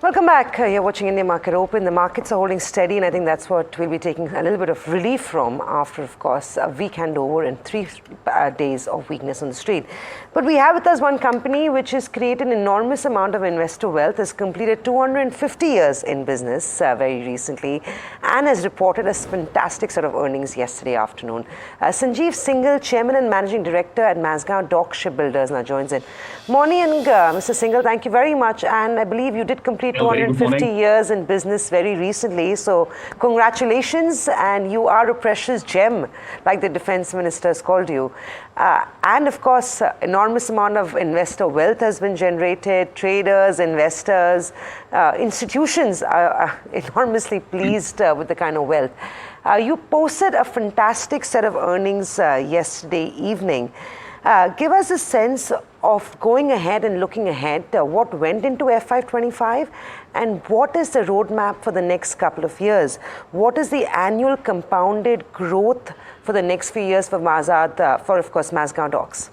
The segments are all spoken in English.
Welcome back. You're watching India Market Open. The markets are holding steady, and I think that's what we'll be taking a little bit of relief from after, of course, a week handover and 3 days of weakness on the street. But we have with us one company which has created an enormous amount of investor wealth, has completed 250 years in business very recently, and has reported a fantastic set of earnings yesterday afternoon. Sanjeev Singhal, Chairman and Managing Director at Mazagon Dock Shipbuilders, now joins in. Morning, Mr. Singhal, thank you very much. And I believe you did complete 250 years in business very recently. So congratulations, and you are a precious gem, like the defense minister has called you. And of course, enormous amount of investor wealth has been generated. Traders, investors, institutions are enormously pleased with the kind of wealth. You posted a fantastic set of earnings yesterday evening. Give us a sense of going ahead and looking ahead, what went into FY25 and what is the roadmap for the next couple of years? What is the annual compounded growth for the next few years for of course, Mazgaon Docks?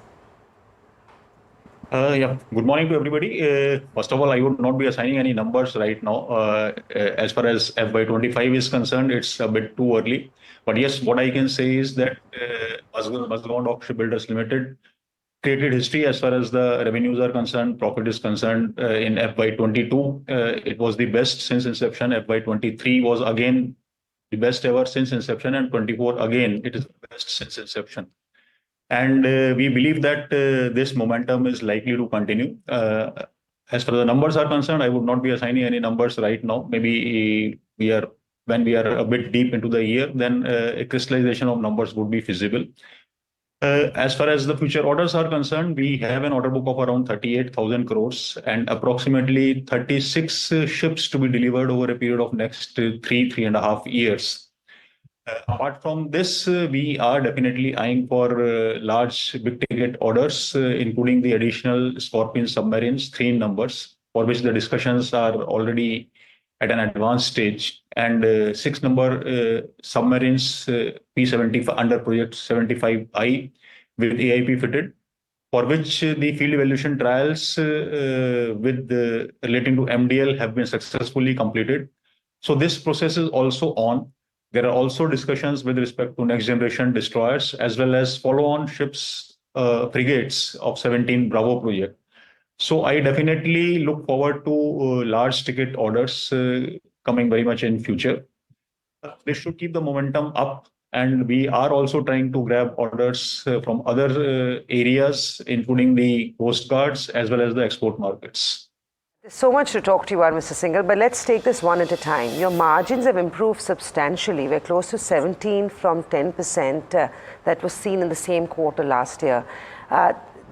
Good morning to everybody. First of all, I would not be assigning any numbers right now. As far as FY25 is concerned, it's a bit too early. But yes, what I can say is that Mazagon Dock Shipbuilders Limited created history as far as the revenues are concerned, profit is concerned. In FY22, it was the best since inception. FY23 was again the best ever since inception, and 24 again, it is the best since inception. And we believe that this momentum is likely to continue. As far as the numbers are concerned, I would not be assigning any numbers right now. Maybe when we are a bit deep into the year, then a crystallization of numbers would be feasible. As far as the future orders are concerned, we have an order book of around 38,000 crores and approximately 36 ships to be delivered over a period of next 3.5 years. Apart from this, we are definitely eyeing for large big ticket orders, including the additional Scorpion submarines, 3 numbers, for which the discussions are already at an advanced stage, and 6 number submarines P75 under Project 75I with AIP fitted, for which the field evaluation trials relating to MDL have been successfully completed. So this process is also on. There are also discussions with respect to next generation destroyers as well as follow-on ships, frigates of 17 Bravo project. So I definitely look forward to large ticket orders coming very much in future. This should keep the momentum up, and we are also trying to grab orders from other areas, including the coast guards as well as the export markets. There's so much to talk to you about, Mr. Singhal, but let's take this one at a time. Your margins have improved substantially. We're close to 17 from 10% that was seen in the same quarter last year.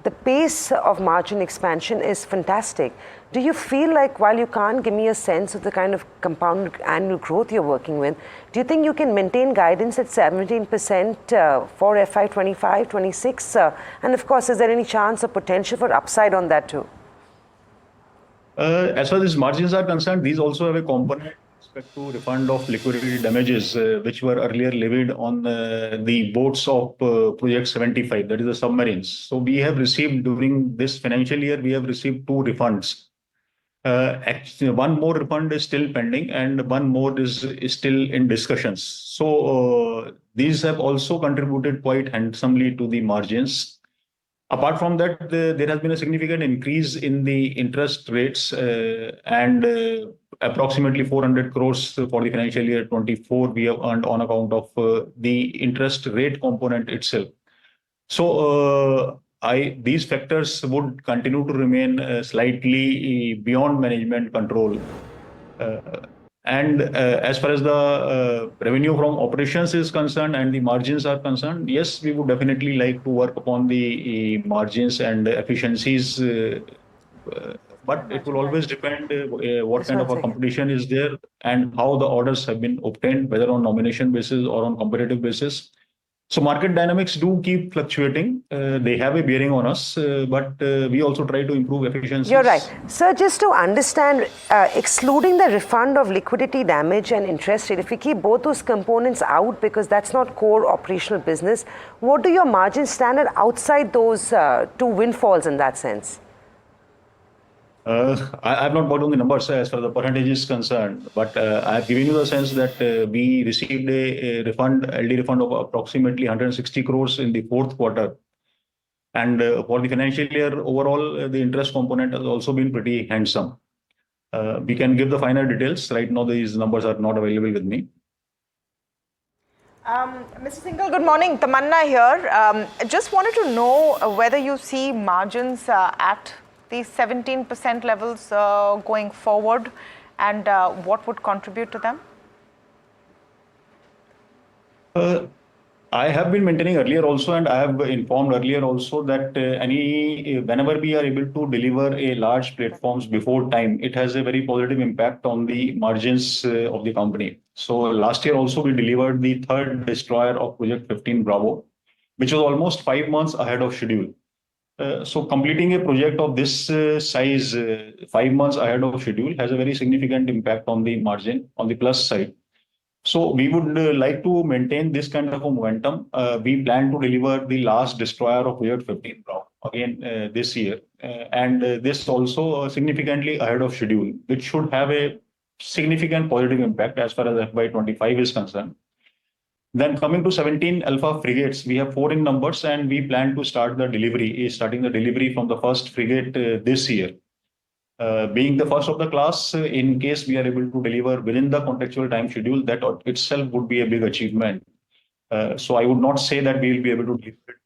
The pace of margin expansion is fantastic. Do you feel like, while you can't give me a sense of the kind of compound annual growth you're working with, do you think you can maintain guidance at 17% for FY25, 26? And of course, is there any chance or potential for upside on that too? As far as margins are concerned, these also have a component with respect to refund of liquidated damages, which were earlier levied on the boats of Project 75, that is the submarines. So we have received during this financial year, we have received 2 refunds. Actually, one more refund is still pending, and one more is still in discussions. So these have also contributed quite handsomely to the margins. Apart from that, there has been a significant increase in the interest rates, and approximately 400 crores for the financial year 24 we have earned on account of the interest rate component itself. So these factors would continue to remain slightly beyond management control. And as far as the revenue from operations is concerned and the margins are concerned, yes, we would definitely like to work upon the margins and efficiencies, but it will always depend what kind of a competition is there and how the orders have been obtained, whether on nomination basis or on competitive basis. So market dynamics do keep fluctuating. They have a bearing on us, but we also try to improve efficiency. You're right. Sir, just to understand, excluding the refund of liquidity damage and interest rate, if we keep both those components out because that's not core operational business, what do your margins stand at outside those 2 windfalls in that sense? I've not worked on the numbers as far as the percentage is concerned, but I've given you the sense that we received a refund, LD refund of approximately 160 crores in the fourth quarter. And for the financial year overall, the interest component has also been pretty handsome. We can give the finer details. Right now, these numbers are not available with me. Mr. Singhal, good morning. Tamanna here. Just wanted to know whether you see margins at these 17% levels going forward, and what would contribute to them? I have been maintaining earlier also, and I have informed earlier also that whenever we are able to deliver a large platforms before time, it has a very positive impact on the margins of the company. So last year also we delivered the third destroyer of Project 15 Bravo, which was almost 5 months ahead of schedule. So completing a project of this size 5 months ahead of schedule has a very significant impact on the margin on the plus side. So we would like to maintain this kind of a momentum. We plan to deliver the last destroyer of Project 15 Brown again this year, and this also significantly ahead of schedule, which should have a significant positive impact as far as FY25 is concerned. Then coming to 17 Alpha frigates, we have 4 in numbers, and we plan to start the delivery, starting the delivery from the first frigate this year. Being the first of the class, in case we are able to deliver within the contractual time schedule, that itself would be a big achievement. So I would not say that we will be able to deliver it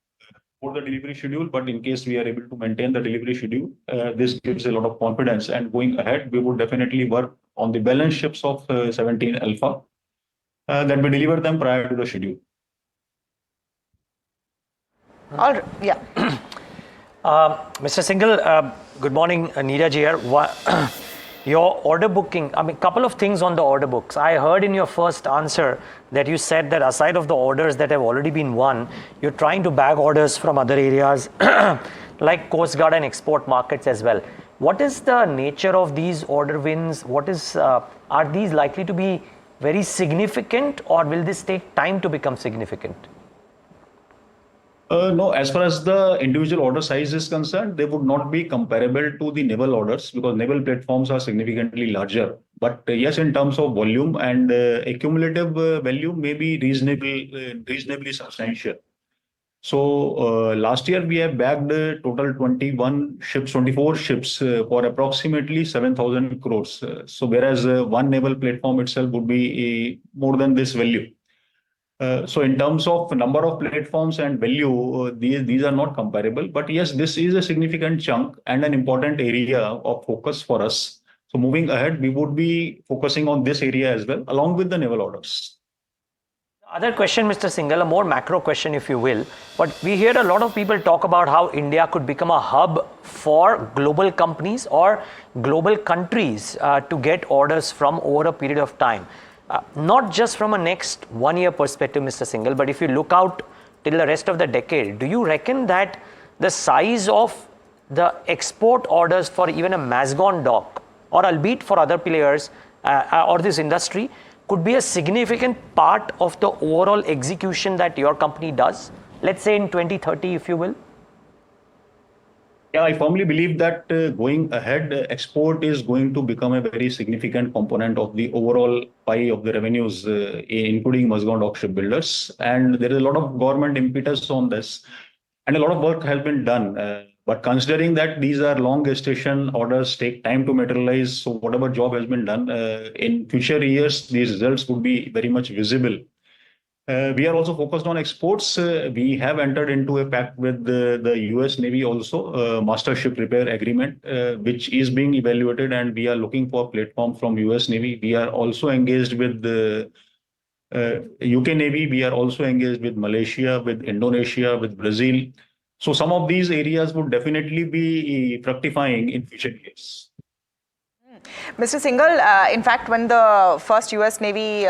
for the delivery schedule, but in case we are able to maintain the delivery schedule, this gives a lot of confidence. And going ahead, we would definitely work on the balance ships of 17 Alpha that we deliver them prior to the schedule. All right. Yeah. Mr. Singhal, good morning, Neeraj here. Your order booking, I mean, couple of things on the order books. I heard in your first answer that you said that aside of the orders that have already been won, you're trying to bag orders from other areas like Coast Guard and export markets as well. What is the nature of these order wins? Are these likely to be very significant, or will this take time to become significant? No, as far as the individual order size is concerned, they would not be comparable to the naval orders because naval platforms are significantly larger. But yes, in terms of volume and accumulative value, may be reasonably substantial. So last year we have bagged total 24 ships for approximately 7,000 crores. So whereas one naval platform itself would be more than this value. So in terms of number of platforms and value, these are not comparable. But yes, this is a significant chunk and an important area of focus for us. So moving ahead, we would be focusing on this area as well, along with the naval orders. Other question, Mr. Singhal, a more macro question, if you will. But we hear a lot of people talk about how India could become a hub for global companies or global countries to get orders from over a period of time. Not just from a next 1 year perspective, Mr. Singhal, but if you look out till the rest of the decade, do you reckon that the size of the export orders for even a Mazagon Dock, or albeit for other players or this industry, could be a significant part of the overall execution that your company does, let's say in 2030, if you will? Yeah, I firmly believe that going ahead, export is going to become a very significant component of the overall pie of the revenues, including Mazagon Dock Shipbuilders. And there is a lot of government impetus on this, and a lot of work has been done. But considering that these are long gestation orders, take time to materialize, so whatever job has been done, in future years, these results would be very much visible. We are also focused on exports. We have entered into a pact with the US Navy also, Master Ship Repair Agreement, which is being evaluated, and we are looking for a platform from US Navy. We are also engaged with the UK Navy. We are also engaged with Malaysia, with Indonesia, with Brazil. So some of these areas would definitely be fructifying in future years. Mr. Singhal, in fact, when the first US Navy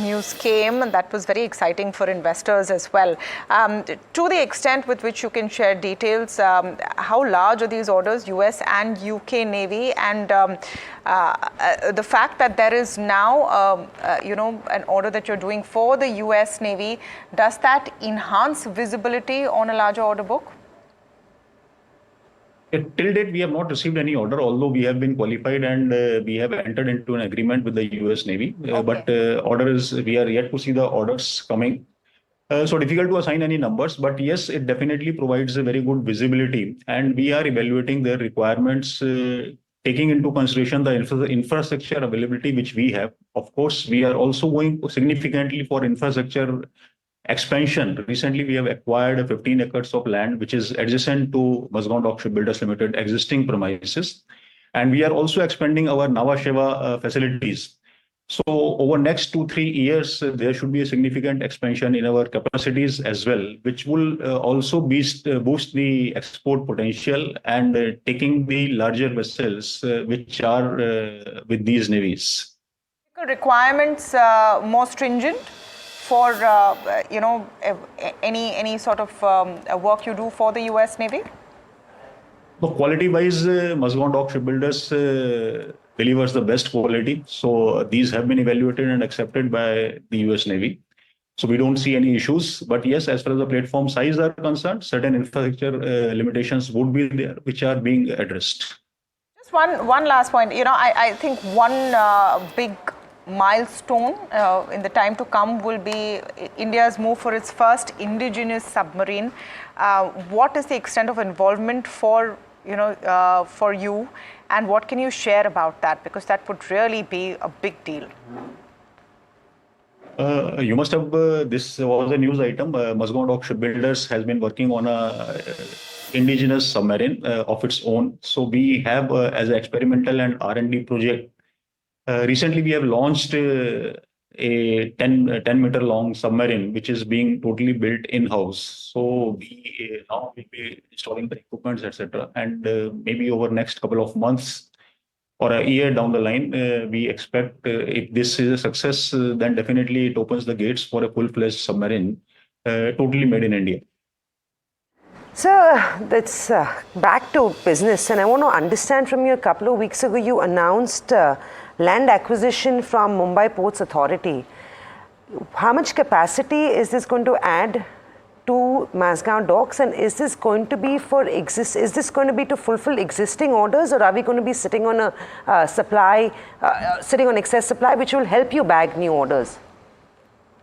news came, that was very exciting for investors as well. To the extent with which you can share details, how large are these orders, US and UK Navy, and the fact that there is now, an order that you're doing for the US Navy, does that enhance visibility on a larger order book? Till date, we have not received any order, although we have been qualified and we have entered into an agreement with the US Navy. But we are yet to see the orders coming. So difficult to assign any numbers, but yes, it definitely provides a very good visibility, and we are evaluating their requirements, taking into consideration the infrastructure availability which we have. Of course, we are also going significantly for infrastructure expansion. Recently, we have acquired 15 acres of land, which is adjacent to Mazagon Dock Shipbuilders Limited existing premises. And we are also expanding our Nhava Sheva facilities. So over next 2-3 years, there should be a significant expansion in our capacities as well, which will also boost the export potential and taking the larger vessels which are with these navies. Requirements more stringent for any sort of work you do for the US Navy? So quality-wise, Mazagon Dock Shipbuilders delivers the best quality. So these have been evaluated and accepted by the US Navy. So we don't see any issues. But yes, as far as the platform size are concerned, certain infrastructure limitations would be there, which are being addressed. Just one last point. I think one big milestone in the time to come will be India's move for its first indigenous submarine. What is the extent of involvement for you, and what can you share about that? Because that would really be a big deal. You must have, this was a news item. Mazagon Dock Shipbuilders has been working on a indigenous submarine of its own. So we have as an experimental and R&D project. Recently, we have launched a 10 meter long submarine, which is being totally built in-house. So we now will be installing the equipments, etc. And maybe over next couple of months or a year down the line, we expect if this is a success, then definitely it opens the gates for a full-fledged submarine, totally made in India. So that's back to business, and I want to understand from you, a couple of weeks ago you announced land acquisition from Mumbai Ports Authority. How much capacity is this going to add to Mazgaon docks, and is this going to be to fulfill existing orders, or are we going to be sitting on sitting on excess supply, which will help you bag new orders?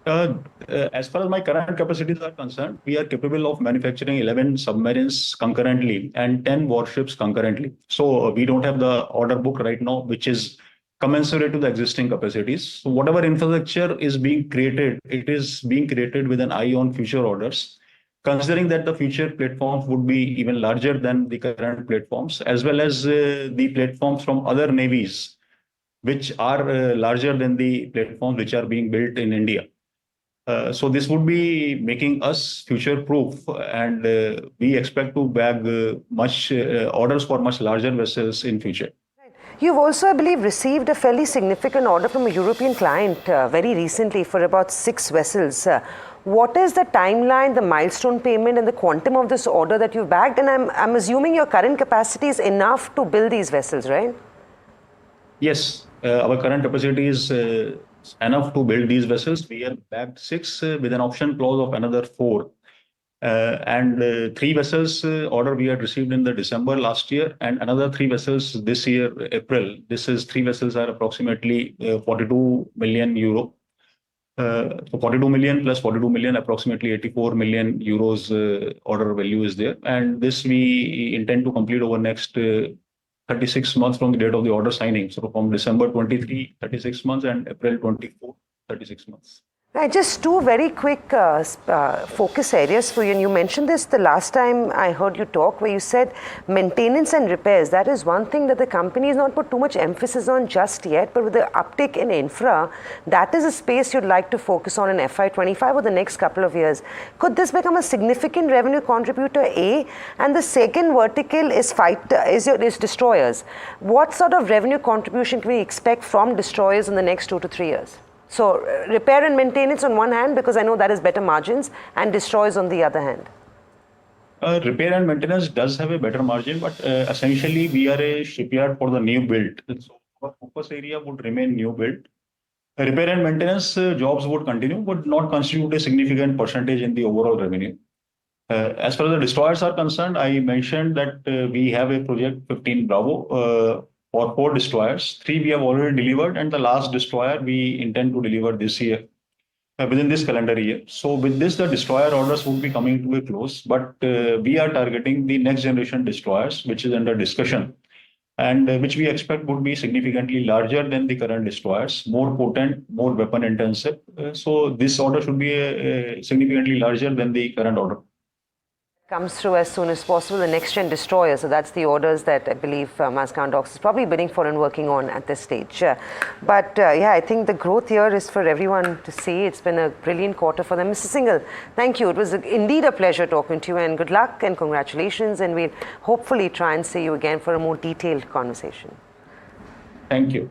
As far as my current capacities are concerned, we are capable of manufacturing 11 submarines concurrently and 10 warships concurrently. So we don't have the order book right now, which is commensurate to the existing capacities. So whatever infrastructure is being created, it is being created with an eye on future orders, considering that the future platforms would be even larger than the current platforms, as well as the platforms from other navies, which are larger than the platforms which are being built in India. So this would be making us future-proof, and we expect to bag much orders for much larger vessels in future. You've also, I believe, received a fairly significant order from a European client very recently for about 6 vessels. What is the timeline, the milestone payment, and the quantum of this order that you've bagged? And I'm assuming your current capacity is enough to build these vessels, right? Yes, our current capacity is enough to build these vessels. We have bagged 6 with an option clause of another 4. And 3 vessels order we had received in the December last year, and another 3 vessels this year, April. This is 3 vessels are approximately 42 million euro. So 42 million plus 42 million, approximately 84 million euros order value is there. And this we intend to complete over next 36 months from the date of the order signing. So from December 23, 36 months, and April 24, 36 months. Right, just 2 very quick focus areas for you. And you mentioned this the last time I heard you talk, where you said maintenance and repairs. That is one thing that the company has not put too much emphasis on just yet, but with the uptick in infra, that is a space you'd like to focus on in FY25 or the next couple of years. Could this become a significant revenue contributor, A? And the second vertical is destroyers. What sort of revenue contribution can we expect from destroyers in the next 2 to 3 years? So repair and maintenance on one hand, because I know that is better margins, and destroyers on the other hand. Repair and maintenance does have a better margin, but essentially we are a shipyard for the new build. So our focus area would remain new build. Repair and maintenance jobs would continue, but not constitute a significant percentage in the overall revenue. As far as the destroyers are concerned, I mentioned that we have a project 15 Bravo for 4 destroyers. 3 we have already delivered, and the last destroyer we intend to deliver this year, within this calendar year. So with this, the destroyer orders would be coming to a close, but we are targeting the next generation destroyers, which is under discussion, and which we expect would be significantly larger than the current destroyers, more potent, more weapon intensive. So this order should be significantly larger than the current order. Comes through as soon as possible, the next gen destroyer. So that's the orders that I believe Mazagon Docks is probably bidding for and working on at this stage. But yeah, I think the growth here is for everyone to see. It's been a brilliant quarter for them. Mr. Singhal, thank you. It was indeed a pleasure talking to you, and good luck and congratulations. And we'll hopefully try and see you again for a more detailed conversation. Thank you.